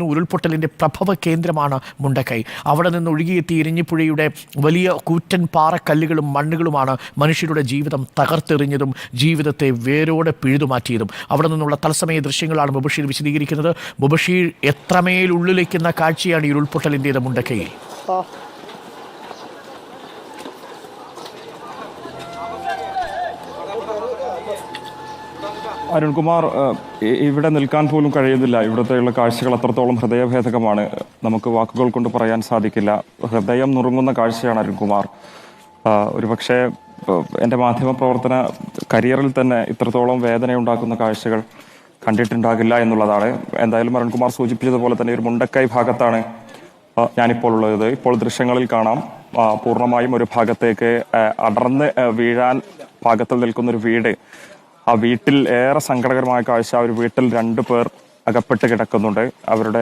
ഉരുൾപൊട്ടലിൻ്റെ പ്രഭവ കേന്ദ്രമാണ് മുണ്ടക്കൈ. അവിടെ നിന്ന് ഒഴുകിയെത്തിയ ഇരിഞ്ഞിപ്പുഴയുടെ വലിയ കൂറ്റൻ പാറക്കല്ലുകളും മണ്ണുകളുമാണ് മനുഷ്യരുടെ ജീവിതം തകർത്തെറിഞ്ഞതും ജീവിതത്തെ വേരോടെ പിഴുതുമാറ്റിയതും. അവിടെ നിന്നുള്ള തത്സമയ ദൃശ്യങ്ങളാണ് മുബഷീർ വിശദീകരിക്കുന്നത്. മുബഷീർ, എത്രമേൽ ഉള്ളിലേക്കുന്ന കാഴ്ചയാണ് ഈ ഉരുൾപൊട്ടലിൻ്റേത് മുണ്ടക്കൈയിൽ? അരുൺകുമാർ, ഇവിടെ നിൽക്കാൻ പോലും കഴിയുന്നില്ല. ഇവിടുത്തെയുള്ള കാഴ്ചകൾ അത്രത്തോളം ഹൃദയഭേദകമാണ്. നമുക്ക് വാക്കുകൾ കൊണ്ട് പറയാൻ സാധിക്കില്ല. ഹൃദയം നുറുങ്ങുന്ന കാഴ്ചയാണ് അരുൺകുമാർ. ഒരുപക്ഷെ എൻ്റെ മാധ്യമപ്രവർത്തന കരിയറിൽ തന്നെ ഇത്രത്തോളം വേദനയുണ്ടാക്കുന്ന കാഴ്ചകൾ കണ്ടിട്ടുണ്ടാകില്ല എന്നുള്ളതാണ്. എന്തായാലും അരുൺകുമാർ സൂചിപ്പിച്ചതുപോലെ തന്നെ ഒരു മുണ്ടക്കൈ ഭാഗത്താണ് ഞാനിപ്പോൾ ഉള്ളത്. ഇപ്പോൾ ദൃശ്യങ്ങളിൽ കാണാം, പൂർണ്ണമായും ഒരു ഭാഗത്തേക്ക് അടർന്ന് വീഴാൻ പാകത്തിൽ നിൽക്കുന്നൊരു വീട്. ആ വീട്ടിൽ ഏറെ സങ്കടകരമായ കാഴ്ച. ഒരു വീട്ടിൽ 2 പേർ അകപ്പെട്ട് കിടക്കുന്നുണ്ട്. അവരുടെ